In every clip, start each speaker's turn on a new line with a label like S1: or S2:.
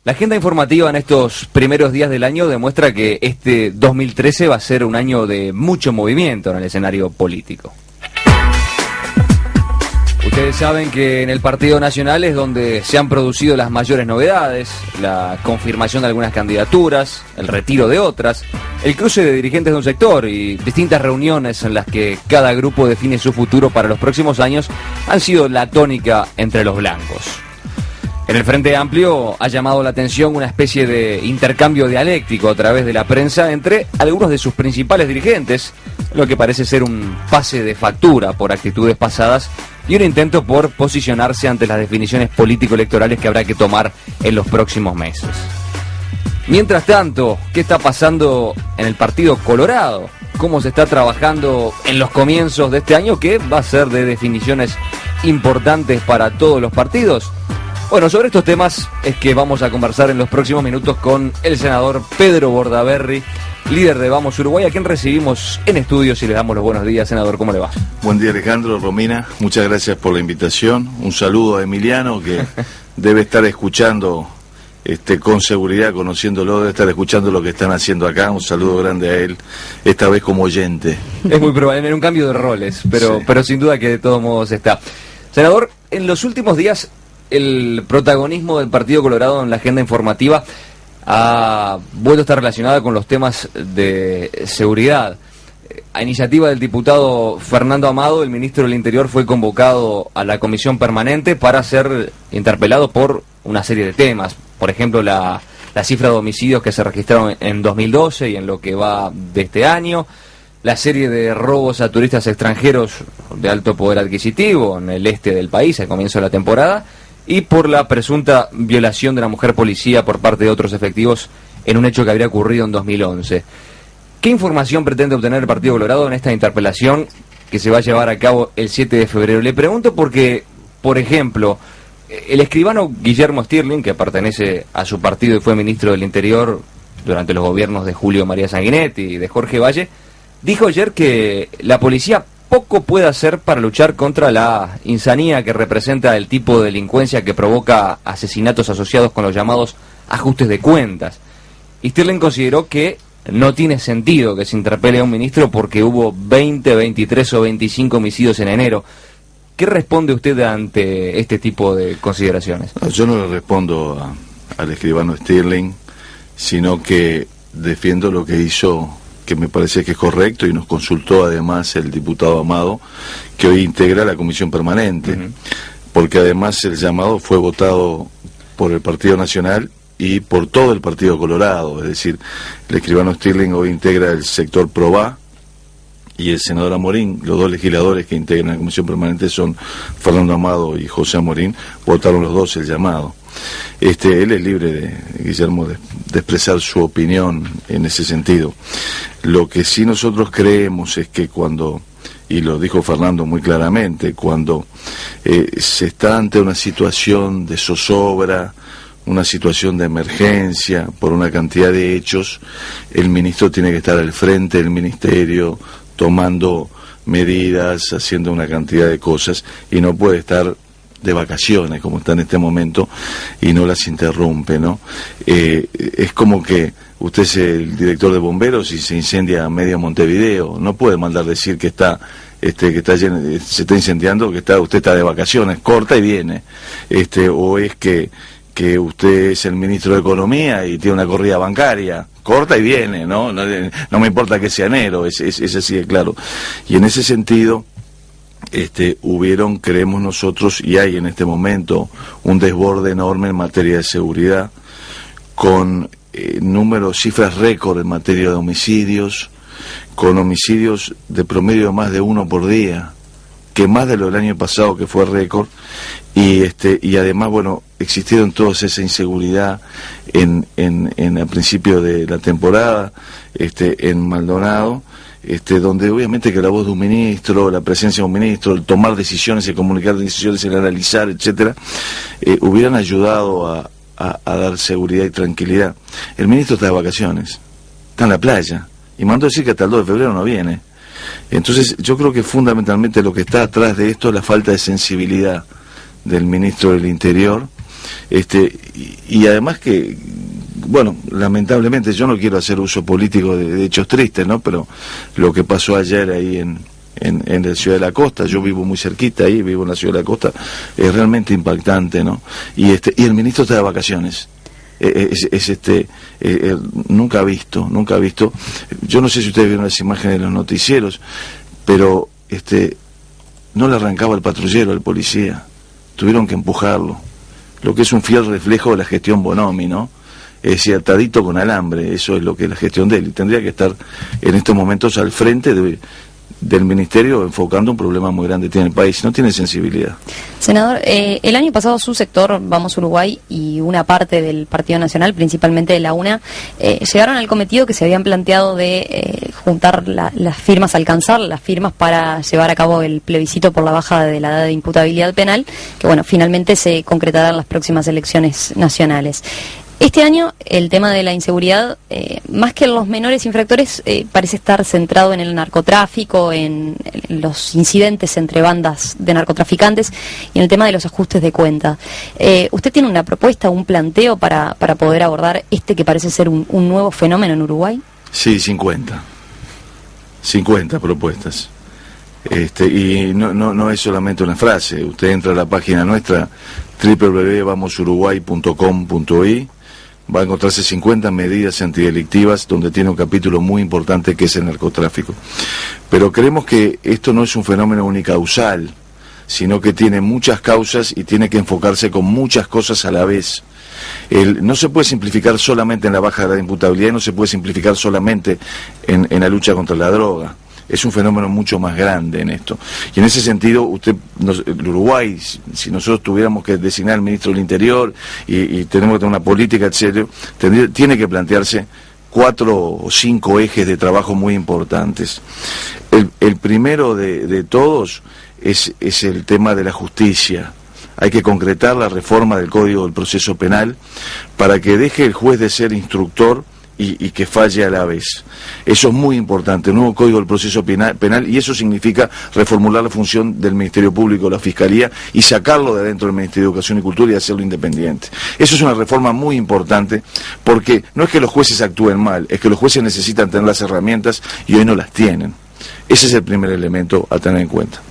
S1: La agenda informativa en estos primeros días del año demuestra que este 2013 va a ser un año de mucho movimiento en el escenario político. Ustedes saben que en el Partido Nacional es donde se han producido las mayores novedades, la confirmación de algunas candidaturas, el retiro de otras, el cruce de dirigentes de un sector y distintas reuniones en las que cada grupo define su futuro para los próximos años han sido la tónica entre los blancos. En el Frente Amplio ha llamado la atención una especie de intercambio dialéctico a través de la prensa entre algunos de sus principales dirigentes, lo que parece ser un pase de factura por actitudes pasadas y un intento por posicionarse ante las definiciones político-electorales que habrá que tomar en los próximos meses. Mientras tanto, ¿qué está pasando en el Partido Colorado? ¿Cómo se está trabajando en los comienzos de este año, que va a ser de definiciones importantes para todos los partidos? Bueno, sobre estos temas es que vamos a conversar en los próximos minutos con el senador Pedro Bordaberry, líder de Vamos Uruguay, a quien recibimos en estudios y le damos los buenos días. Senador, ¿cómo le va?
S2: Buen día, Alejandro, Romina, muchas gracias por la invitación. Un saludo a Emiliano, que debe estar escuchando con seguridad, conociéndolo, debe estar escuchando lo que están haciendo acá. Un saludo grande a él, esta vez como oyente.
S1: Es muy probable, en un cambio de roles, pero,
S2: sí,
S1: pero sin duda que de todos modos está. Senador, en los últimos días el protagonismo del Partido Colorado en la agenda informativa ha vuelto a estar relacionada con los temas de seguridad. A iniciativa del diputado Fernando Amado, el ministro del Interior fue convocado a la comisión permanente para ser interpelado por una serie de temas. Por ejemplo, la cifra de homicidios que se registraron en 2012 y en lo que va de este año, la serie de robos a turistas extranjeros de alto poder adquisitivo en el este del país al comienzo de la temporada, y por la presunta violación de una mujer policía por parte de otros efectivos en un hecho que habría ocurrido en 2011. ¿Qué información pretende obtener el Partido Colorado en esta interpelación que se va a llevar a cabo el 7 de febrero? Le pregunto porque, por ejemplo, el escribano Guillermo Stirling, que pertenece a su partido y fue ministro del Interior durante los gobiernos de Julio María Sanguinetti y de Jorge Valle, dijo ayer que la policía poco puede hacer para luchar contra la insanía que representa el tipo de delincuencia que provoca asesinatos asociados con los llamados ajustes de cuentas. Y Stirling consideró que no tiene sentido que se interpele a un ministro porque hubo 20, 23 o 25 homicidios en enero. ¿Qué responde usted ante este tipo de consideraciones?
S2: Yo no le respondo al escribano Stirling, sino que defiendo lo que hizo, que me parece que es correcto, y nos consultó además el diputado Amado, que hoy integra la comisión permanente, porque además el llamado fue votado por el Partido Nacional y por todo el Partido Colorado, es decir, el escribano Stirling hoy integra el sector ProVá, y el senador Amorín, los dos legisladores que integran la comisión permanente son Fernando Amado y José Amorín, votaron los dos el llamado. Él es libre, Guillermo, de expresar su opinión en ese sentido. Lo que sí nosotros creemos es que cuando, y lo dijo Fernando muy claramente, cuando se está ante una situación de zozobra, una situación de emergencia por una cantidad de hechos, el ministro tiene que estar al frente del ministerio, tomando medidas, haciendo una cantidad de cosas, y no puede estar de vacaciones como está en este momento y no las interrumpe, ¿no? Es como que usted es el director de bomberos y se incendia medio Montevideo, no puede mandar decir que está lleno, se está incendiando, que usted está de vacaciones, corta y viene, o es que usted es el ministro de Economía y tiene una corrida bancaria, corta y viene, ¿no? No me importa que sea enero, es así de claro. Y en ese sentido, creemos nosotros, y hay en este momento un desborde enorme en materia de seguridad, con cifras récord en materia de homicidios, con homicidios de promedio de más de uno por día, que más de lo del año pasado, que fue récord, y además, bueno, existieron todas esa inseguridad al principio de la temporada, en Maldonado, donde obviamente que la voz de un ministro, la presencia de un ministro, el tomar decisiones, el comunicar decisiones, el analizar, etcétera, hubieran ayudado a dar seguridad y tranquilidad. El ministro está de vacaciones, está en la playa, y mandó decir que hasta el 2 de febrero no viene. Entonces yo creo que fundamentalmente lo que está atrás de esto es la falta de sensibilidad del ministro del Interior, Y además que, bueno, lamentablemente yo no quiero hacer uso político de hechos tristes, ¿no? Pero lo que pasó ayer ahí en la Ciudad de la Costa, yo vivo muy cerquita ahí, vivo en la Ciudad de la Costa, es realmente impactante, ¿no? Y el ministro está de vacaciones. Nunca visto, yo no sé si ustedes vieron las imágenes de los noticieros, pero no le arrancaba el patrullero al policía, tuvieron que empujarlo, lo que es un fiel reflejo de la gestión Bonomi, ¿no? Es decir, atadito con alambre, eso es lo que es la gestión de él, y tendría que estar en estos momentos al frente del ministerio enfocando un problema muy grande que tiene el país, no tiene sensibilidad.
S3: Senador, el año pasado su sector, Vamos Uruguay, y una parte del Partido Nacional, principalmente de la UNA, llegaron al cometido que se habían planteado de juntar las firmas, alcanzar las firmas para llevar a cabo el plebiscito por la baja de la edad de imputabilidad penal, que bueno, finalmente se concretará en las próximas elecciones nacionales. Este año el tema de la inseguridad, más que en los menores infractores, parece estar centrado en el narcotráfico, en los incidentes entre bandas de narcotraficantes y en el tema de los ajustes de cuenta. ¿Usted tiene una propuesta, un planteo para poder abordar que parece ser un nuevo fenómeno en Uruguay?
S2: Sí, 50 propuestas. Y no es solamente una frase. Usted entra a la página nuestra www.vamosuruguay.com.uy, va a encontrarse 50 medidas antidelictivas, donde tiene un capítulo muy importante que es el narcotráfico. Pero creemos que esto no es un fenómeno unicausal, sino que tiene muchas causas y tiene que enfocarse con muchas cosas a la vez. No se puede simplificar solamente en la baja de la imputabilidad, no se puede simplificar solamente en la lucha contra la droga. Es un fenómeno mucho más grande en esto. Y en ese sentido, el Uruguay, si nosotros tuviéramos que designar al ministro del Interior y tenemos que tener una política, etcétera, tiene que plantearse 4 o 5 ejes de trabajo muy importantes. El primero de todos es el tema de la justicia. Hay que concretar la reforma del Código del Proceso Penal para que deje el juez de ser instructor y que falle a la vez. Eso es muy importante, el nuevo Código del Proceso Penal, y eso significa reformular la función del Ministerio Público, la Fiscalía, y sacarlo de dentro del Ministerio de Educación y Cultura y hacerlo independiente. Eso es una reforma muy importante, porque no es que los jueces actúen mal, es que los jueces necesitan tener las herramientas y hoy no las tienen. Ese es el primer elemento a tener en cuenta.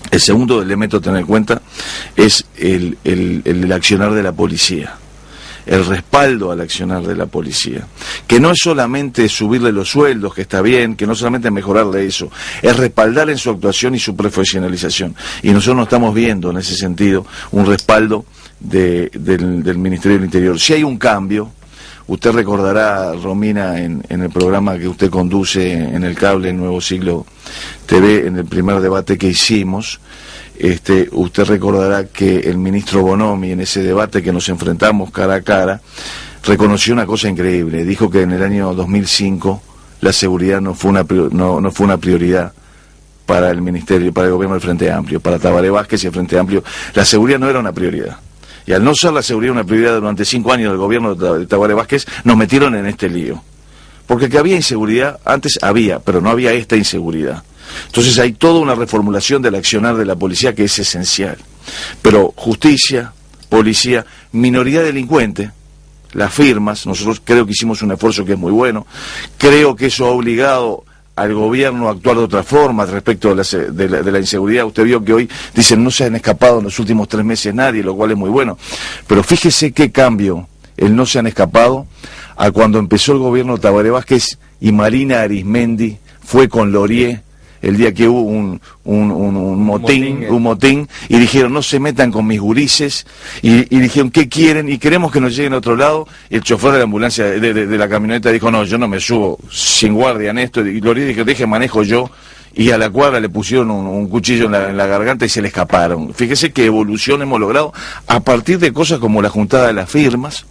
S2: El segundo elemento a tener en cuenta es el accionar de la policía. El respaldo al accionar de la policía, que no es solamente subirle los sueldos, que está bien, que no solamente mejorarle eso, es respaldar en su actuación y su profesionalización. Y nosotros no estamos viendo en ese sentido un respaldo del Ministerio del Interior. Si hay un cambio, usted recordará, Romina, en el programa que usted conduce en el cable Nuevo Siglo TV, en el primer debate que hicimos, usted recordará que el ministro Bonomi, en ese debate que nos enfrentamos cara a cara, reconoció una cosa increíble. Dijo que en el año 2005 la seguridad no fue una prioridad para el ministerio, para el gobierno del Frente Amplio, para Tabaré Vázquez y el Frente Amplio. La seguridad no era una prioridad. Y al no ser la seguridad una prioridad durante 5 años del gobierno de Tabaré Vázquez, nos metieron en este lío. Porque que había inseguridad, antes había, pero no había esta inseguridad. Entonces hay toda una reformulación del accionar de la policía que es esencial. Pero justicia, policía, minoría delincuente, las firmas, nosotros creo que hicimos un esfuerzo que es muy bueno, creo que eso ha obligado al gobierno a actuar de otra forma respecto de la inseguridad. Usted vio que hoy dicen no se han escapado en los últimos 3 meses nadie, lo cual es muy bueno. Pero fíjese qué cambio el no se han escapado a cuando empezó el gobierno de Tabaré Vázquez y Marina Arismendi fue con Lorier el día que hubo un motín, y dijeron no se metan con mis gurises, y dijeron ¿qué quieren? Y queremos que nos lleguen a otro lado. Y el chofer de la ambulancia, de la camioneta dijo no, yo no me subo sin guardia en esto, y Lorier dijo deje manejo yo, y a la cuadra le pusieron un cuchillo en la garganta y se le escaparon. Fíjese qué evolución hemos logrado a partir de cosas como la juntada de las firmas,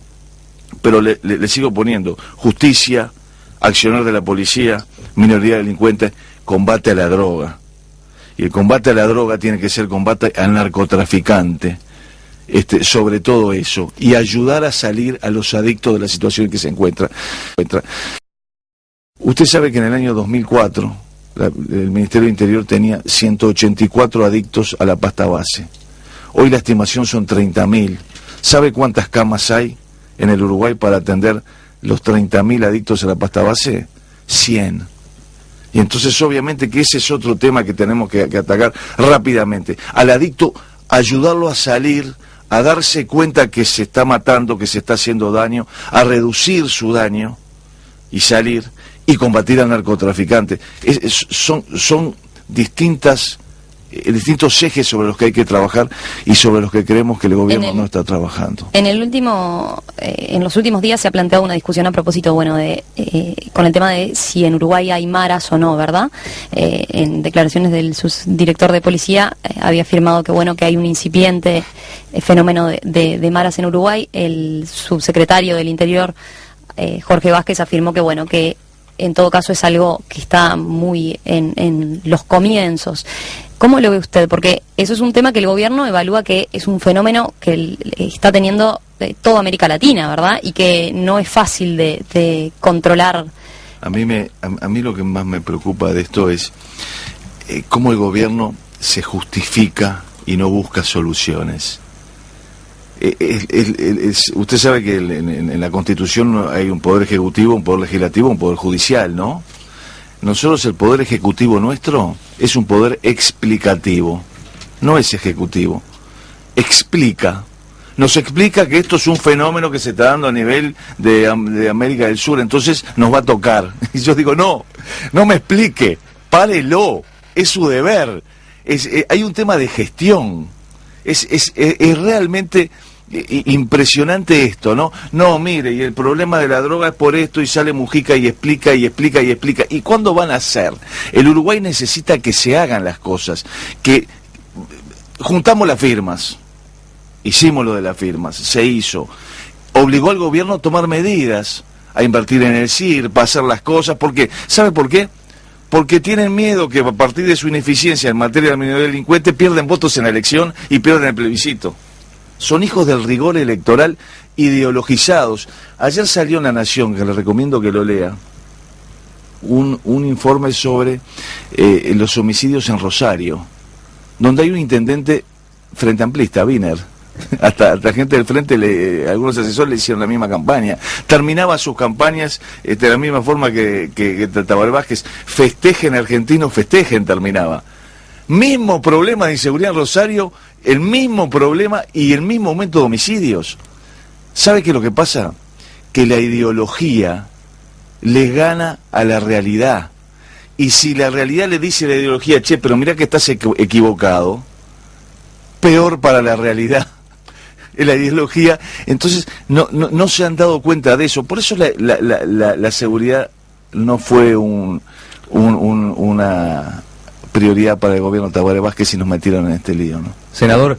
S2: pero le sigo poniendo justicia, accionar de la policía, minoría delincuente, combate a la droga. Y el combate a la droga tiene que ser combate al narcotraficante, sobre todo eso, y ayudar a salir a los adictos de la situación en que se encuentra. Usted sabe que en el año 2004 el Ministerio del Interior tenía 184 adictos a la pasta base. Hoy la estimación son 30.000. ¿Sabe cuántas camas hay en el Uruguay para atender los 30.000 adictos a la pasta base? 100. Y entonces obviamente que ese es otro tema que tenemos que atacar rápidamente. Al adicto, ayudarlo a salir, a darse cuenta que se está matando, que se está haciendo daño, a reducir su daño y salir y combatir al narcotraficante. Son distintos ejes sobre los que hay que trabajar y sobre los que creemos que el gobierno no está trabajando.
S3: En los últimos días se ha planteado una discusión a propósito, bueno, con el tema de si en Uruguay hay maras o no, ¿verdad? En declaraciones del subdirector de policía había afirmado que, bueno, que hay un incipiente fenómeno de maras en Uruguay. El subsecretario del Interior, Jorge Vázquez, afirmó que, bueno, que en todo caso es algo que está muy en los comienzos. ¿Cómo lo ve usted? Porque eso es un tema que el gobierno evalúa que es un fenómeno que está teniendo toda América Latina, ¿verdad? Y que no es fácil de controlar.
S2: A mí lo que más me preocupa de esto es cómo el gobierno se justifica y no busca soluciones. Usted sabe que en la Constitución hay un poder ejecutivo, un poder legislativo, un poder judicial, ¿no? Nosotros, el poder ejecutivo nuestro es un poder explicativo, no es ejecutivo, explica. Nos explica que esto es un fenómeno que se está dando a nivel de América del Sur, entonces nos va a tocar. Y yo digo, no me explique, párelo, es su deber. Hay un tema de gestión, es realmente impresionante esto, ¿no? No, mire, y el problema de la droga es por esto, y sale Mujica y explica y explica y explica. ¿Y cuándo van a hacer? El Uruguay necesita que se hagan las cosas, que juntamos las firmas, hicimos lo de las firmas, se hizo, obligó al gobierno a tomar medidas, a invertir en el CIRP, a hacer las cosas, porque, ¿sabe por qué? Porque tienen miedo que a partir de su ineficiencia en materia de minoría delincuente pierden votos en la elección y pierden el plebiscito. Son hijos del rigor electoral ideologizados. Ayer salió en La Nación, que le recomiendo que lo lea, un informe sobre los homicidios en Rosario, donde hay un intendente frente amplista, Wiener. Hasta gente del frente, algunos asesores le hicieron la misma campaña. Terminaba sus campañas de la misma forma que Tabaré Vázquez. Festejen argentinos, festejen, terminaba. Mismo problema de inseguridad en Rosario, el mismo problema y el mismo aumento de homicidios. ¿Sabe qué es lo que pasa? Que la ideología le gana a la realidad. Y si la realidad le dice a la ideología, che, pero mira que estás equivocado, peor para la realidad. La ideología, entonces no se han dado cuenta de eso. Por eso la seguridad no fue una prioridad para el gobierno de Tabaré Vázquez si nos metieron en este lío, ¿no?
S1: Senador,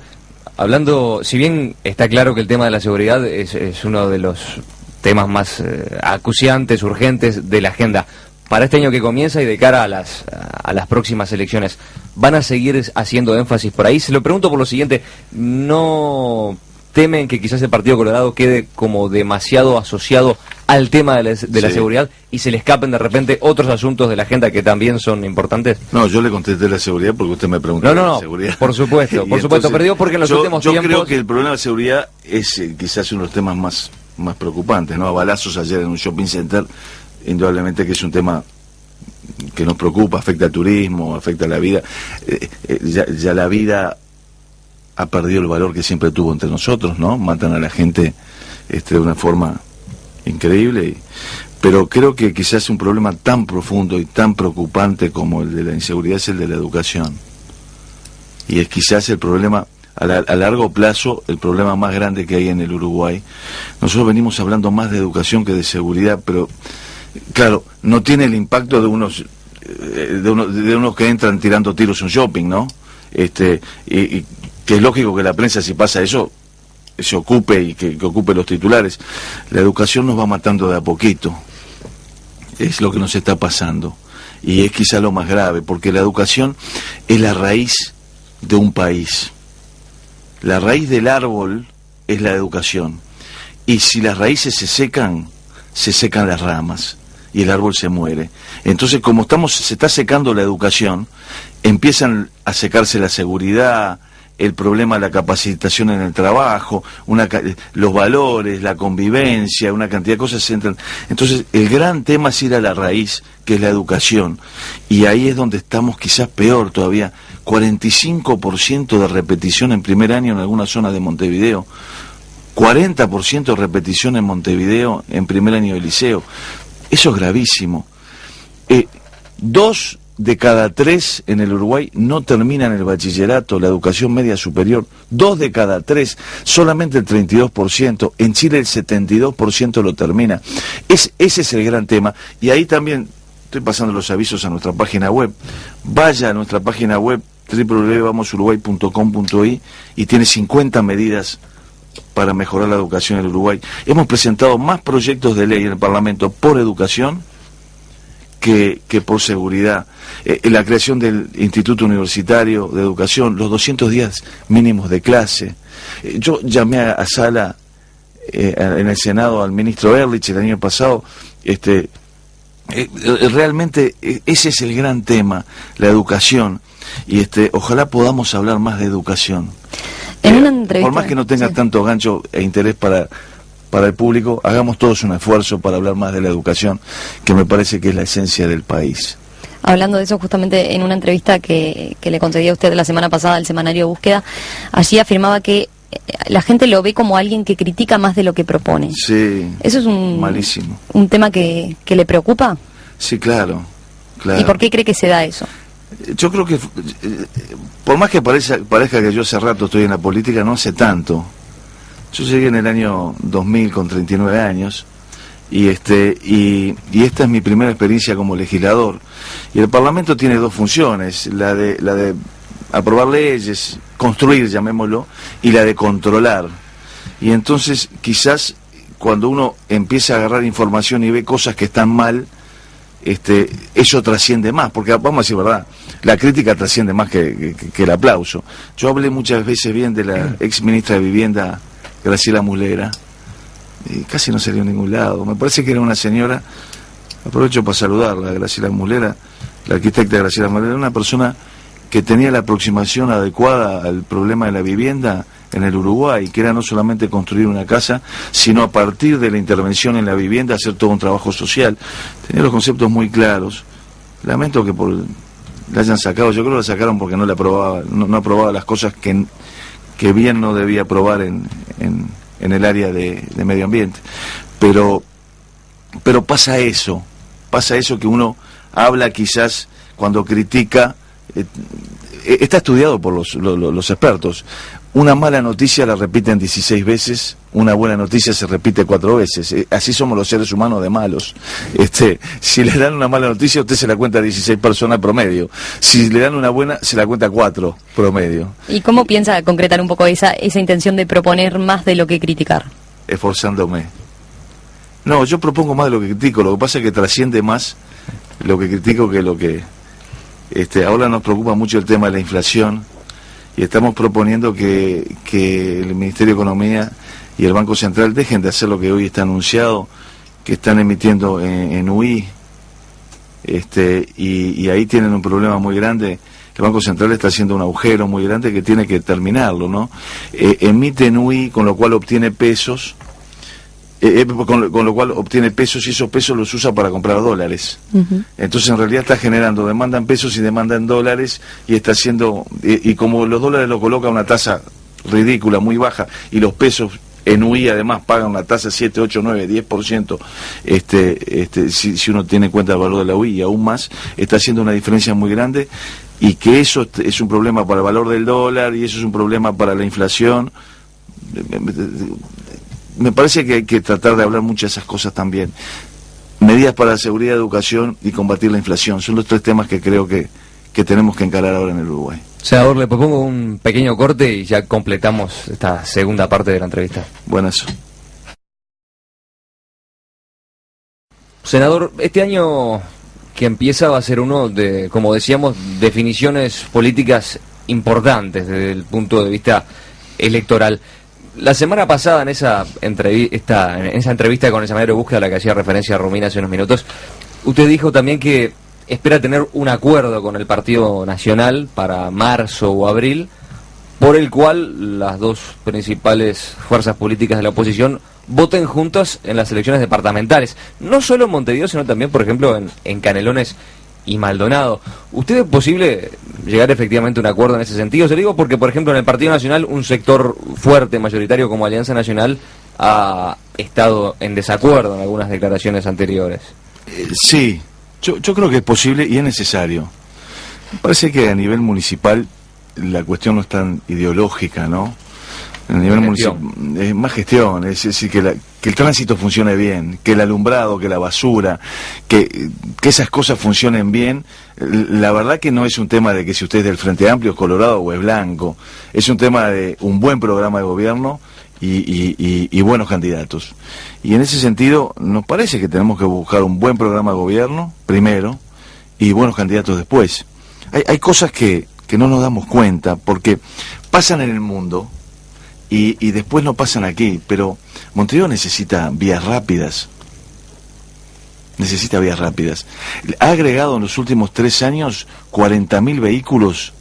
S1: hablando, si bien está claro que el tema de la seguridad es uno de los temas más acuciantes, urgentes de la agenda, para este año que comienza y de cara a las próximas elecciones, ¿van a seguir haciendo énfasis por ahí? Se lo pregunto por lo siguiente, ¿no temen que quizás el Partido Colorado quede como demasiado asociado al tema de la seguridad y se le escapen de repente otros asuntos de la agenda que también son importantes?
S2: No, yo le contesté la seguridad porque usted me preguntó
S1: la
S2: seguridad.
S1: Por supuesto, perdió porque en los últimos tiempos...
S2: Yo creo que el problema de seguridad es quizás uno de los temas más preocupantes, ¿no? A balazos ayer en un shopping center, indudablemente que es un tema que nos preocupa, afecta al turismo, afecta a la vida. Ya la vida ha perdido el valor que siempre tuvo entre nosotros, ¿no? Matan a la gente de una forma increíble, pero creo que quizás un problema tan profundo y tan preocupante como el de la inseguridad es el de la educación. Y es quizás el problema, a largo plazo, el problema más grande que hay en el Uruguay. Nosotros venimos hablando más de educación que de seguridad, pero claro, no tiene el impacto de unos que entran tirando tiros en shopping, ¿no? Y que es lógico que la prensa, si pasa eso, se ocupe y que ocupe los titulares. La educación nos va matando de a poquito, es lo que nos está pasando, y es quizá lo más grave, porque la educación es la raíz de un país. La raíz del árbol es la educación, y si las raíces se secan las ramas, y el árbol se muere. Entonces, como se está secando la educación, empiezan a secarse la seguridad, el problema de la capacitación en el trabajo, los valores, la convivencia, una cantidad de cosas se entran. Entonces, el gran tema es ir a la raíz, que es la educación, y ahí es donde estamos quizás peor todavía. 45% de repetición en primer año en algunas zonas de Montevideo, 40% de repetición en Montevideo en primer año de liceo. Eso es gravísimo. 2 de cada 3 en el Uruguay no terminan el bachillerato, la educación media superior. 2 de cada 3, solamente el 32%. En Chile el 72% lo termina. Ese es el gran tema. Y ahí también estoy pasando los avisos a nuestra página web. Vaya a nuestra página web www.vamosuruguay.com.i y tiene 50 medidas para mejorar la educación en el Uruguay. Hemos presentado más proyectos de ley en el Parlamento por educación que por seguridad. La creación del Instituto Universitario de Educación, los 200 días mínimos de clase. Yo llamé a Sala en el Senado al ministro Ehrlich el año pasado. Realmente ese es el gran tema, la educación, y ojalá podamos hablar más de educación.
S3: En una entrevista,
S2: por más que no tenga tanto gancho e interés para el público, hagamos todos un esfuerzo para hablar más de la educación, que me parece que es la esencia del país.
S3: Hablando de eso, justamente en una entrevista que le concedí a usted la semana pasada al semanario Búsqueda, allí afirmaba que la gente lo ve como alguien que critica más de lo que propone.
S2: Sí,
S3: eso es
S2: malísimo.
S3: ¿Un tema que le preocupa?
S2: Sí, claro.
S3: ¿Y por qué cree que se da eso?
S2: Yo creo que, por más que parezca que yo hace rato estoy en la política, no hace tanto. Yo llegué en el año 2000 con 39 años, y esta es mi primera experiencia como legislador. Y el Parlamento tiene 2 funciones, la de aprobar leyes, construir, llamémoslo, y la de controlar. Y entonces, quizás, cuando uno empieza a agarrar información y ve cosas que están mal, eso trasciende más, porque vamos a decir verdad, la crítica trasciende más que el aplauso. Yo hablé muchas veces bien de la ex ministra de Vivienda, Graciela Muslera, y casi no salió a ningún lado. Me parece que era una señora, aprovecho para saludarla, Graciela Muslera, la arquitecta Graciela Muslera, una persona que tenía la aproximación adecuada al problema de la vivienda en el Uruguay, que era no solamente construir una casa, sino a partir de la intervención en la vivienda hacer todo un trabajo social. Tenía los conceptos muy claros. Lamento que la hayan sacado, yo creo que la sacaron porque no la aprobaba, no aprobaba las cosas que bien no debía aprobar en el área de medio ambiente. Pero pasa eso que uno habla quizás cuando critica. Está estudiado por los expertos. Una mala noticia la repiten 16 veces, una buena noticia se repite 4 veces. Así somos los seres humanos de malos. Si le dan una mala noticia, usted se la cuenta a 16 personas promedio. Si le dan una buena, se la cuenta a 4 promedio.
S3: ¿Y cómo piensa concretar un poco esa intención de proponer más de lo que criticar?
S2: Esforzándome. No, yo propongo más de lo que critico. Lo que pasa es que trasciende más lo que critico que lo que... ahora nos preocupa mucho el tema de la inflación, y estamos proponiendo que el Ministerio de Economía y el Banco Central dejen de hacer lo que hoy está anunciado, que están emitiendo en UI, y ahí tienen un problema muy grande. El Banco Central está haciendo un agujero muy grande que tiene que terminarlo, ¿no? Emite en UI, con lo cual obtiene pesos, con lo cual obtiene pesos, y esos pesos los usa para comprar dólares. Entonces en realidad está generando demanda en pesos y demanda en dólares, y está haciendo, y como los dólares lo coloca a una tasa ridícula, muy baja, y los pesos en UI además pagan una tasa 7, 8, 9, 10%, si uno tiene en cuenta el valor de la UI, y aún más, está haciendo una diferencia muy grande, y que eso es un problema para el valor del dólar, y eso es un problema para la inflación. Me parece que hay que tratar de hablar muchas de esas cosas también. Medidas para la seguridad, educación y combatir la inflación. Son los 3 temas que creo que tenemos que encarar ahora en el Uruguay.
S1: Senador, le propongo un pequeño corte y ya completamos esta segunda parte de la entrevista.
S2: Buenas.
S1: Senador, este año que empieza va a ser uno de, como decíamos, definiciones políticas importantes desde el punto de vista electoral. La semana pasada, en esa entrevista con el semanario Búsqueda a la que hacía referencia a Romina hace unos minutos, usted dijo también que espera tener un acuerdo con el Partido Nacional para marzo o abril por el cual las dos principales fuerzas políticas de la oposición voten juntas en las elecciones departamentales, no solo en Montevideo, sino también, por ejemplo, en Canelones y Maldonado. ¿Usted es posible llegar efectivamente a un acuerdo en ese sentido? Se lo digo porque, por ejemplo, en el Partido Nacional, un sector fuerte, mayoritario como Alianza Nacional, ha estado en desacuerdo en algunas declaraciones anteriores.
S2: Sí, yo creo que es posible y es necesario. Me parece que a nivel municipal la cuestión no es tan ideológica, ¿no? A nivel municipal es más gestión, es decir, que el tránsito funcione bien, que el alumbrado, que la basura, que esas cosas funcionen bien. La verdad que no es un tema de que si usted es del Frente Amplio es colorado o es blanco, es un tema de un buen programa de gobierno y buenos candidatos. Y en ese sentido nos parece que tenemos que buscar un buen programa de gobierno primero y buenos candidatos después. Hay cosas que no nos damos cuenta porque pasan en el mundo y después no pasan aquí, pero Montevideo necesita vías rápidas. Necesita vías rápidas. Ha agregado en los últimos 3 años 40.000 vehículos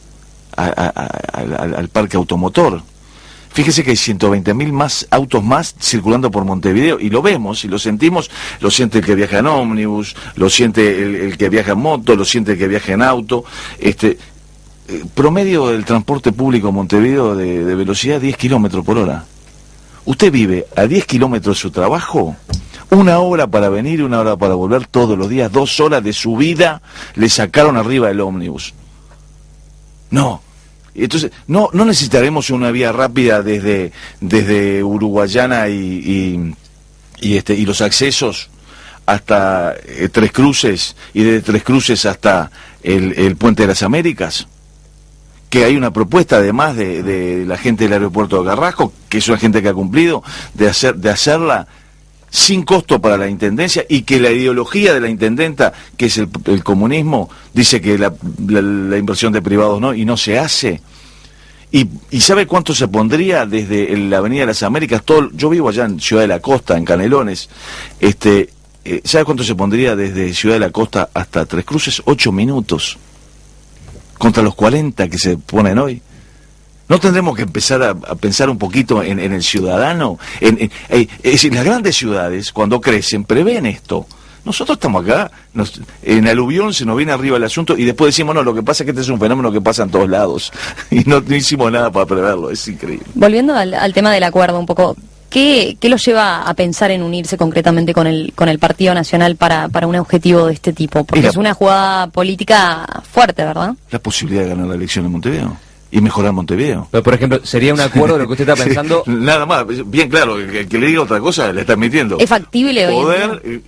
S2: al parque automotor. Fíjese que hay 120.000 más autos más circulando por Montevideo y lo vemos y lo sentimos, lo siente el que viaja en ómnibus, lo siente el que viaja en moto, lo siente el que viaja en auto. Promedio del transporte público en Montevideo de velocidad 10 kilómetros por hora. Usted vive a 10 kilómetros de su trabajo, 1 hora para venir y 1 hora para volver todos los días, 2 horas de su vida le sacaron arriba del ómnibus. No. Entonces, no necesitaremos una vía rápida desde Uruguayana y los accesos hasta Tres Cruces y desde Tres Cruces hasta el Puente de las Américas. Que hay una propuesta además de la gente del aeropuerto de Carrasco, que es una gente que ha cumplido, de hacerla sin costo para la intendencia y que la ideología de la intendenta, que es el comunismo, dice que la inversión de privados no, y no se hace. ¿Y sabe cuánto se pondría desde la Avenida de las Américas? Yo vivo allá en Ciudad de la Costa, en Canelones. ¿Sabe cuánto se pondría desde Ciudad de la Costa hasta Tres Cruces? 8 minutos. Contra los 40 que se ponen hoy. ¿No tendremos que empezar a pensar un poquito en el ciudadano? Es decir, las grandes ciudades, cuando crecen, prevén esto. Nosotros estamos acá, en aluvión se nos viene arriba el asunto y después decimos, no, lo que pasa es que este es un fenómeno que pasa en todos lados. Y no hicimos nada para preverlo, es increíble.
S3: Volviendo al tema del acuerdo un poco, ¿qué los lleva a pensar en unirse concretamente con el Partido Nacional para un objetivo de este tipo? Porque es una jugada política fuerte, ¿verdad?
S2: La posibilidad de ganar la elección en Montevideo y mejorar Montevideo.
S1: Pero, por ejemplo, ¿sería un acuerdo lo que usted está pensando?
S2: Sí, nada más, bien claro, que le diga otra cosa le está mintiendo.
S3: ¿Es factible
S2: poder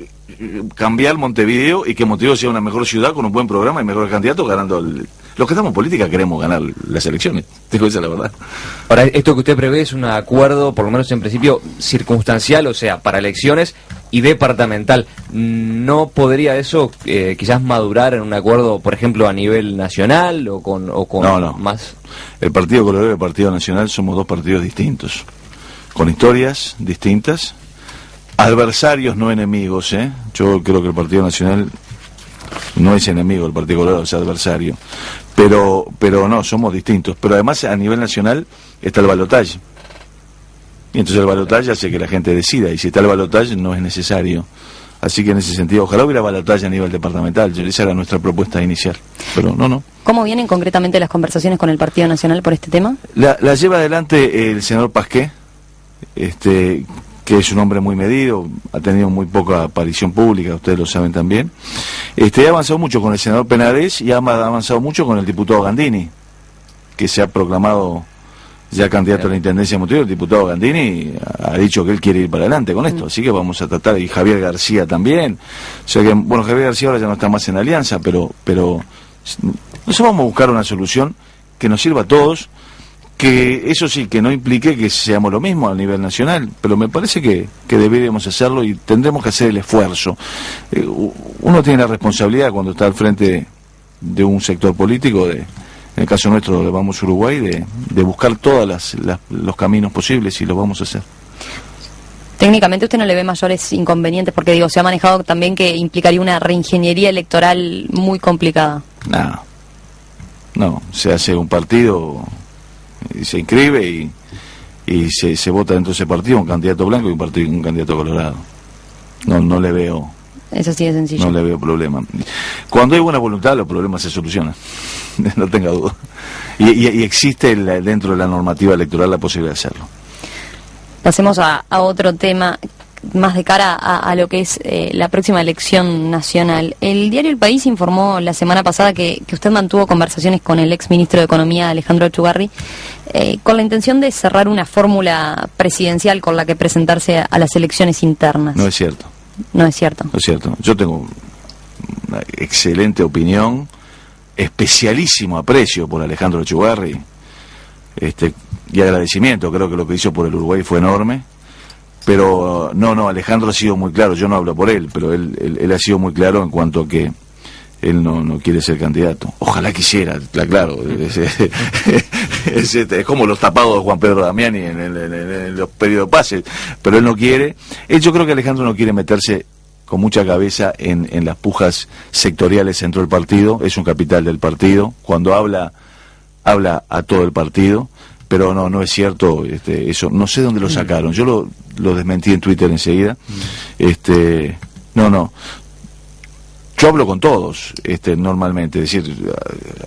S2: cambiar Montevideo y que Montevideo sea una mejor ciudad con un buen programa y mejores candidatos ganando los que estamos en política queremos ganar las elecciones, digo, esa es la verdad.
S1: Ahora, esto que usted prevé es un acuerdo, por lo menos en principio, circunstancial, o sea, para elecciones y departamental. ¿No podría eso quizás madurar en un acuerdo, por ejemplo, a nivel nacional o con
S2: no.
S1: más?
S2: El Partido Colorado y el Partido Nacional somos dos partidos distintos, con historias distintas, adversarios, no enemigos, ¿eh? Yo creo que el Partido Nacional no es enemigo, el Partido Colorado es adversario. Pero no, somos distintos. Pero además a nivel nacional está el balotaje. Y entonces el balotaje hace que la gente decida. Y si está el balotaje no es necesario. Así que en ese sentido, ojalá hubiera balotaje a nivel departamental. Esa era nuestra propuesta inicial. Pero no.
S3: ¿Cómo vienen concretamente las conversaciones con el Partido Nacional por este tema?
S2: La lleva adelante el senador Pasqué, que es un hombre muy medido, ha tenido muy poca aparición pública, ustedes lo saben también. Ha avanzado mucho con el senador Penades y ha avanzado mucho con el diputado Gandini, que se ha proclamado ya candidato a la Intendencia de Montevideo. El diputado Gandini ha dicho que él quiere ir para adelante con esto, así que vamos a tratar, y Javier García también. O sea que, bueno, Javier García ahora ya no está más en alianza, pero nosotros vamos a buscar una solución que nos sirva a todos, que eso sí, que no implique que seamos lo mismo a nivel nacional, pero me parece que deberíamos hacerlo y tendremos que hacer el esfuerzo. Uno tiene la responsabilidad cuando está al frente de un sector político, en el caso nuestro de Vamos Uruguay, de buscar todos los caminos posibles y lo vamos a hacer.
S3: Técnicamente usted no le ve mayores inconvenientes, porque digo, se ha manejado también que implicaría una reingeniería electoral muy complicada.
S2: No, se hace un partido y se inscribe y se vota dentro de ese partido un candidato blanco y un candidato colorado. No le veo.
S3: Es así de sencillo.
S2: No le veo problema. Cuando hay buena voluntad, los problemas se solucionan. No tenga duda. Y existe dentro de la normativa electoral la posibilidad de hacerlo.
S3: Pasemos a otro tema, más de cara a lo que es la próxima elección nacional. El diario El País informó la semana pasada que usted mantuvo conversaciones con el ex ministro de Economía, Alejandro Echugárri, con la intención de cerrar una fórmula presidencial con la que presentarse a las elecciones internas.
S2: No es cierto.
S3: No es cierto.
S2: No es cierto. Yo tengo una excelente opinión, especialísimo aprecio por Alejandro Echugárri, y agradecimiento. Creo que lo que hizo por el Uruguay fue enorme. Pero no, Alejandro ha sido muy claro, yo no hablo por él, pero él ha sido muy claro en cuanto a que él no quiere ser candidato. Ojalá quisiera, claro. Es como los tapados de Juan Pedro Damiani en los periodos de pases, pero él no quiere. Yo creo que Alejandro no quiere meterse con mucha cabeza en las pujas sectoriales dentro del partido, es un capital del partido, cuando habla a todo el partido. Pero no es cierto, eso, no sé dónde lo sacaron, yo lo desmentí en Twitter enseguida. No, yo hablo con todos, normalmente, es decir,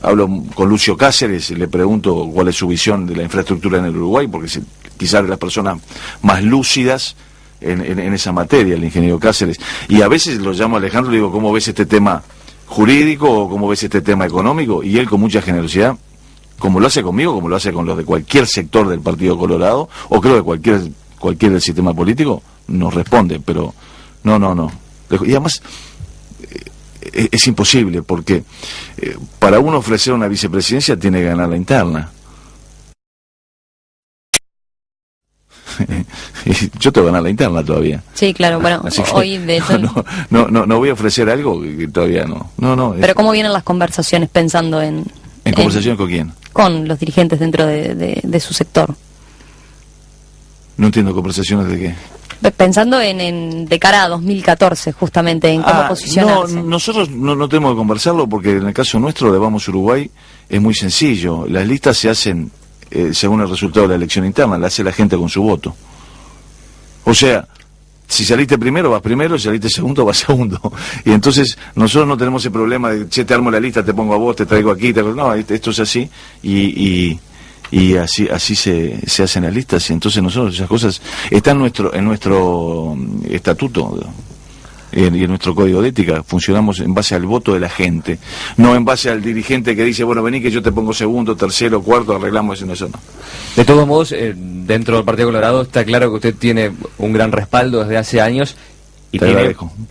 S2: hablo con Lucio Cáceres, le pregunto cuál es su visión de la infraestructura en el Uruguay, porque es quizás de las personas más lúcidas en esa materia, el ingeniero Cáceres, y a veces lo llamo a Alejandro y le digo, ¿cómo ves este tema jurídico o cómo ves este tema económico? Y él con mucha generosidad, como lo hace conmigo, como lo hace con los de cualquier sector del Partido Colorado, o creo de cualquier del sistema político, nos responde, pero no. Y además, es imposible, porque para uno ofrecer una vicepresidencia tiene que ganar la interna. Yo tengo que ganar la interna todavía.
S3: Sí, claro, bueno, hoy de hecho...
S2: No voy a ofrecer algo que todavía no.
S3: Pero ¿cómo vienen las conversaciones pensando en
S2: conversaciones con quién?
S3: Con los dirigentes dentro de su sector.
S2: No entiendo, ¿conversaciones de qué?
S3: Pensando de cara a 2014, justamente, en cómo posicionarse.
S2: No, nosotros no tenemos que conversarlo porque en el caso nuestro de Vamos Uruguay es muy sencillo. Las listas se hacen según el resultado de la elección interna, la hace la gente con su voto. O sea, si saliste primero, vas primero, si saliste segundo, vas segundo. Y entonces nosotros no tenemos ese problema de, che, te armo la lista, te pongo a vos, te traigo aquí, no, esto es así, y así se hacen las listas, y entonces nosotros esas cosas están en nuestro estatuto y en nuestro código de ética. Funcionamos en base al voto de la gente, no en base al dirigente que dice, bueno, vení que yo te pongo segundo, tercero, cuarto, arreglamos eso, no.
S1: De todos modos, dentro del Partido Colorado está claro que usted tiene un gran respaldo desde hace años y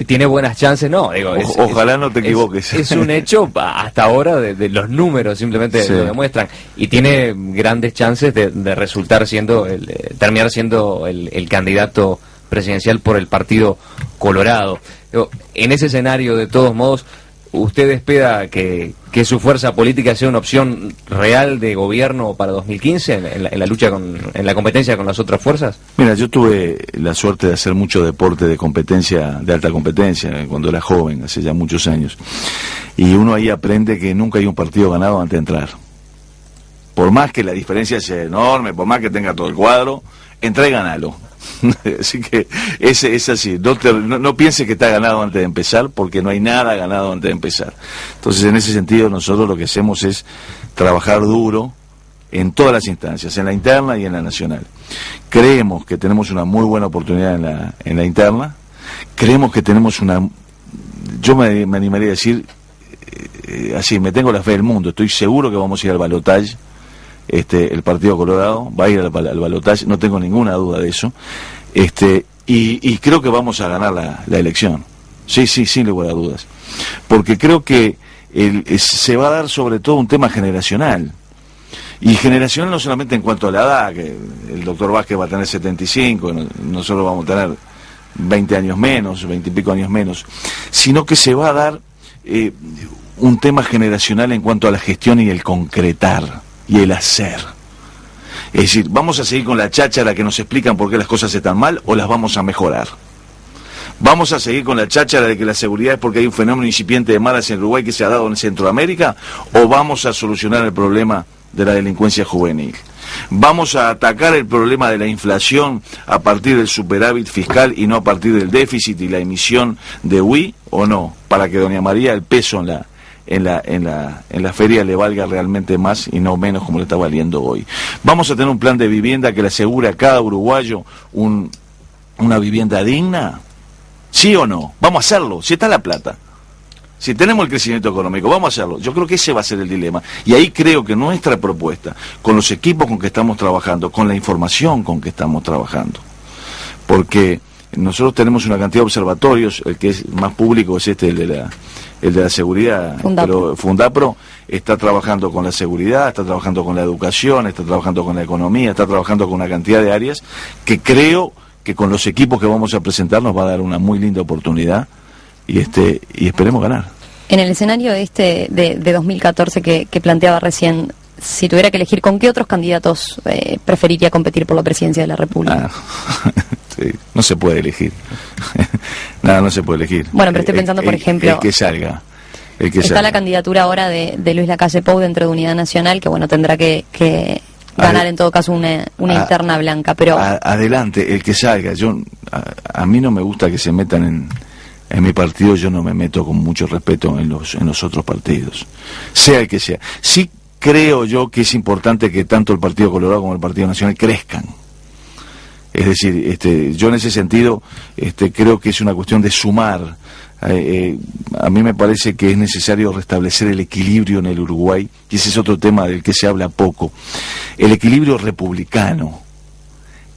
S1: tiene buenas chances, no, digo,
S2: ojalá no te equivoques.
S1: Es un hecho hasta ahora de los números, simplemente lo demuestran, y tiene grandes chances de resultar terminar siendo el candidato presidencial por el Partido Colorado. En ese escenario, de todos modos, ¿usted espera que su fuerza política sea una opción real de gobierno para 2015 en la lucha en la competencia con las otras fuerzas?
S2: Mira, yo tuve la suerte de hacer mucho deporte de competencia, de alta competencia, cuando era joven, hace ya muchos años. Y uno ahí aprende que nunca hay un partido ganado antes de entrar. Por más que la diferencia sea enorme, por más que tenga todo el cuadro, entra y ganalo. Así que es así, no piense que está ganado antes de empezar, porque no hay nada ganado antes de empezar. Entonces, en ese sentido, nosotros lo que hacemos es trabajar duro en todas las instancias, en la interna y en la nacional. Creemos que tenemos una muy buena oportunidad en la interna, creemos que tenemos yo me animaría a decir, así, me tengo la fe del mundo, estoy seguro que vamos a ir al balotaje. El Partido Colorado va a ir al balotaje, no tengo ninguna duda de eso, y creo que vamos a ganar la elección, sí, sin lugar a dudas, porque creo que se va a dar sobre todo un tema generacional, y generacional no solamente en cuanto a la edad, que el doctor Vázquez va a tener 75, nosotros vamos a tener 20 años menos, 20 y pico años menos, sino que se va a dar un tema generacional en cuanto a la gestión y el concretar y el hacer. Es decir, ¿vamos a seguir con la cháchara que nos explican por qué las cosas están mal o las vamos a mejorar? ¿Vamos a seguir con la cháchara de que la seguridad es porque hay un fenómeno incipiente de maras en Uruguay que se ha dado en Centroamérica, o vamos a solucionar el problema de la delincuencia juvenil? ¿Vamos a atacar el problema de la inflación a partir del superávit fiscal y no a partir del déficit y la emisión de UI o no? Para que doña María el peso en la feria le valga realmente más y no menos como le está valiendo hoy. ¿Vamos a tener un plan de vivienda que le asegure a cada uruguayo una vivienda digna? ¿Sí o no? Vamos a hacerlo, si está la plata. Si tenemos el crecimiento económico, vamos a hacerlo. Yo creo que ese va a ser el dilema. Y ahí creo que nuestra propuesta, con los equipos con que estamos trabajando, con la información con que estamos trabajando, porque nosotros tenemos una cantidad de observatorios, el que es más público es el de la seguridad, pero Fundapro está trabajando con la seguridad, está trabajando con la educación, está trabajando con la economía, está trabajando con una cantidad de áreas que creo que con los equipos que vamos a presentar nos va a dar una muy linda oportunidad y esperemos ganar.
S3: En el escenario de 2014 que planteaba recién, si tuviera que elegir, ¿con qué otros candidatos preferiría competir por la presidencia de la República?
S2: Sí, no se puede elegir. Nada, no se puede elegir.
S3: Bueno, pero estoy pensando, por ejemplo...
S2: El que salga.
S3: Está la candidatura ahora de Luis Lacalle Pou dentro de Unidad Nacional, que bueno, tendrá que ganar en todo caso una interna blanca, pero...
S2: Adelante, el que salga. A mí no me gusta que se metan en mi partido, yo no me meto con mucho respeto en los otros partidos, sea el que sea. Sí creo yo que es importante que tanto el Partido Colorado como el Partido Nacional crezcan. Es decir, yo en ese sentido creo que es una cuestión de sumar. A mí me parece que es necesario restablecer el equilibrio en el Uruguay, y ese es otro tema del que se habla poco. El equilibrio republicano,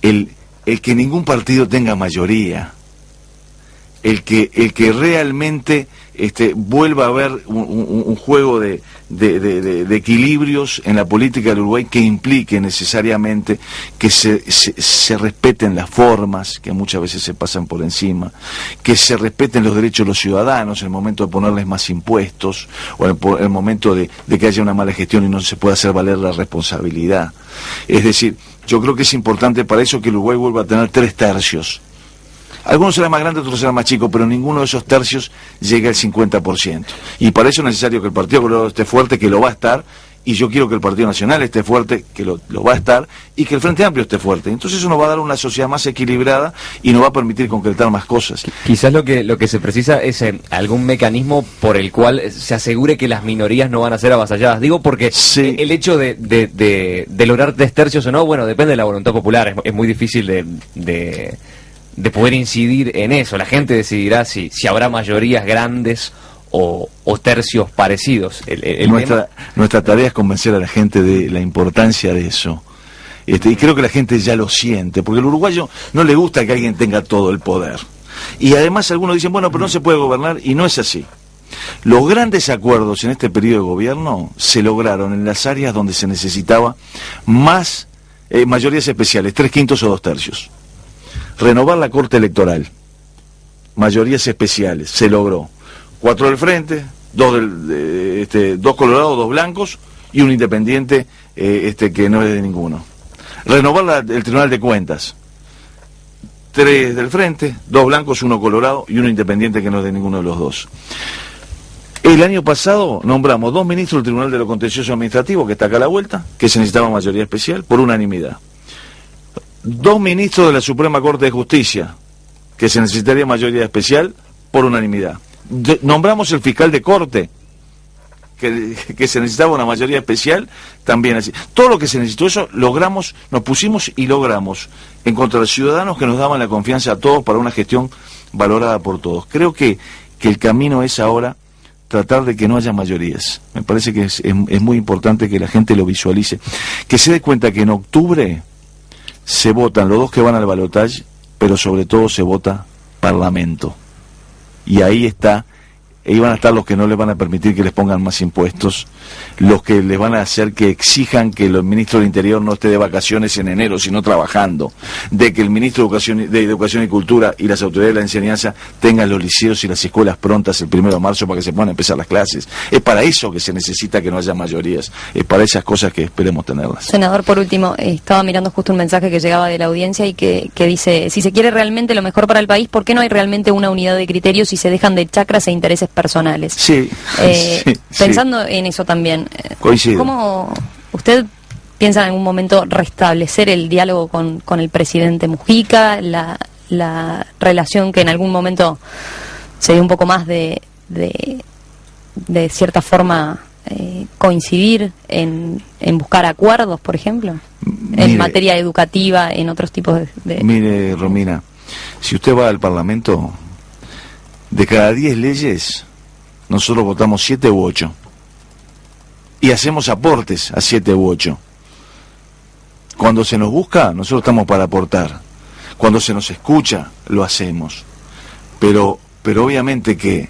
S2: el que ningún partido tenga mayoría, el que realmente vuelva a haber un juego de equilibrios en la política del Uruguay que implique necesariamente que se respeten las formas, que muchas veces se pasan por encima, que se respeten los derechos de los ciudadanos en el momento de ponerles más impuestos, o en el momento de que haya una mala gestión y no se pueda hacer valer la responsabilidad. Es decir, yo creo que es importante para eso que el Uruguay vuelva a tener 3 tercios. Algunos serán más grandes, otros serán más chicos, pero ninguno de esos tercios llega al 50%. Y para eso es necesario que el Partido Colorado esté fuerte, que lo va a estar, y yo quiero que el Partido Nacional esté fuerte, que lo va a estar, y que el Frente Amplio esté fuerte. Entonces eso nos va a dar una sociedad más equilibrada y nos va a permitir concretar más cosas.
S1: Quizás lo que se precisa es algún mecanismo por el cual se asegure que las minorías no van a ser avasalladas. Digo porque sí, el hecho de lograr 3 tercios o no, bueno, depende de la voluntad popular. Es muy difícil de poder incidir en eso. La gente decidirá si habrá mayorías grandes o tercios parecidos.
S2: Nuestra tarea es convencer a la gente de la importancia de eso. Y creo que la gente ya lo siente, porque al uruguayo no le gusta que alguien tenga todo el poder. Y además algunos dicen, bueno, pero no se puede gobernar, y no es así. Los grandes acuerdos en este periodo de gobierno se lograron en las áreas donde se necesitaba más mayorías especiales, 3/5 o 2 tercios. Renovar la Corte Electoral, mayorías especiales, se logró. 4 del Frente, 2 colorados, 2 blancos y un independiente que no es de ninguno. Renovar el Tribunal de Cuentas, 3 del Frente, 2 blancos, 1 colorado y 1 independiente que no es de ninguno de los 2. El año pasado nombramos 2 ministros del Tribunal de lo Contencioso Administrativo, que está acá a la vuelta, que se necesitaba mayoría especial, por unanimidad. 2 ministros de la Suprema Corte de Justicia, que se necesitaría mayoría especial, por unanimidad. Nombramos el fiscal de corte, que se necesitaba una mayoría especial, también así. Todo lo que se necesitó, eso logramos, nos pusimos y logramos, en contra de los ciudadanos que nos daban la confianza a todos para una gestión valorada por todos. Creo que el camino es ahora tratar de que no haya mayorías. Me parece que es muy importante que la gente lo visualice, que se dé cuenta que en octubre se votan los 2 que van al balotaje, pero sobre todo se vota Parlamento. Y ahí van a estar los que no les van a permitir que les pongan más impuestos, los que les van a hacer que exijan que el ministro del Interior no esté de vacaciones en enero, sino trabajando, de que el ministro de Educación y Cultura y las autoridades de la enseñanza tengan los liceos y las escuelas prontas el 1 de marzo para que se puedan empezar las clases. Es para eso que se necesita que no haya mayorías, es para esas cosas que esperemos tenerlas.
S3: Senador, por último, estaba mirando justo un mensaje que llegaba de la audiencia y que dice, si se quiere realmente lo mejor para el país, ¿por qué no hay realmente una unidad de criterios y se dejan de chacras e intereses personales?
S2: Sí,
S3: pensando en eso también,
S2: coincido.
S3: ¿Cómo usted piensan en algún momento restablecer el diálogo con el presidente Mujica, la relación que en algún momento se dio un poco más de cierta forma coincidir en buscar acuerdos, por ejemplo, en materia educativa, en otros tipos de...
S2: Mire, Romina, si usted va al Parlamento, de cada 10 leyes, nosotros votamos 7 u 8. Y hacemos aportes a 7 u 8. Cuando se nos busca, nosotros estamos para aportar. Cuando se nos escucha, lo hacemos. Pero obviamente que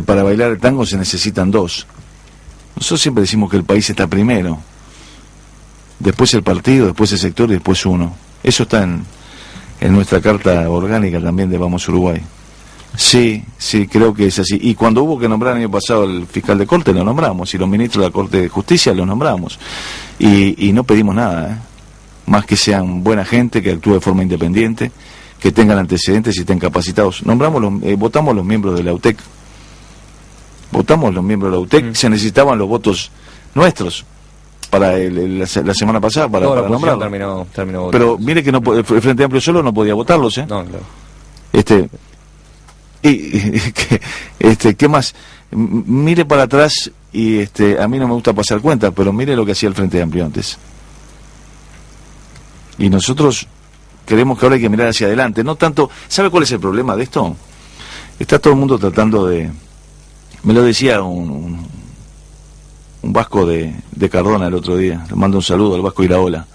S2: para bailar el tango se necesitan 2. Nosotros siempre decimos que el país está primero. Después el partido, después el sector y después uno. Eso está en nuestra carta orgánica también de Vamos Uruguay. Sí, creo que es así. Y cuando hubo que nombrar el año pasado el fiscal de Corte, lo nombramos. Y los ministros de la Corte de Justicia los nombramos. Y no pedimos nada, más que sean buena gente, que actúe de forma independiente, que tengan antecedentes y estén capacitados. Votamos los miembros de la UTEC. Se necesitaban los votos nuestros para la semana pasada para nombrarlo.
S1: Terminó
S2: pero mire que el Frente Amplio solo no podía votarlos,
S1: No, claro.
S2: ¿Qué más? Mire para atrás y a mí no me gusta pasar cuentas, pero mire lo que hacía el Frente Amplio antes. Y nosotros creemos que ahora hay que mirar hacia adelante, no tanto. ¿Sabe cuál es el problema de esto? Está todo el mundo tratando de... Me lo decía un vasco de Cardona el otro día, le mando un saludo al vasco Iraola.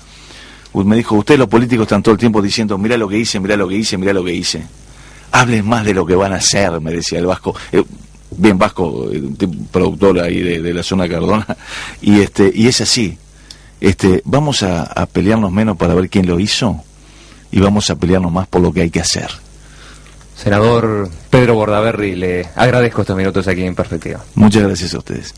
S2: Me dijo, ustedes los políticos están todo el tiempo diciendo, mirá lo que hice, mirá lo que hice, mirá lo que hice. Hablen más de lo que van a hacer, me decía el vasco. Bien vasco, un productor ahí de la zona de Cardona. Y es así. Vamos a pelearnos menos para ver quién lo hizo y vamos a pelearnos más por lo que hay que hacer.
S1: Senador Pedro Bordaberry, le agradezco estos minutos aquí en Perspectiva.
S2: Muchas gracias a ustedes.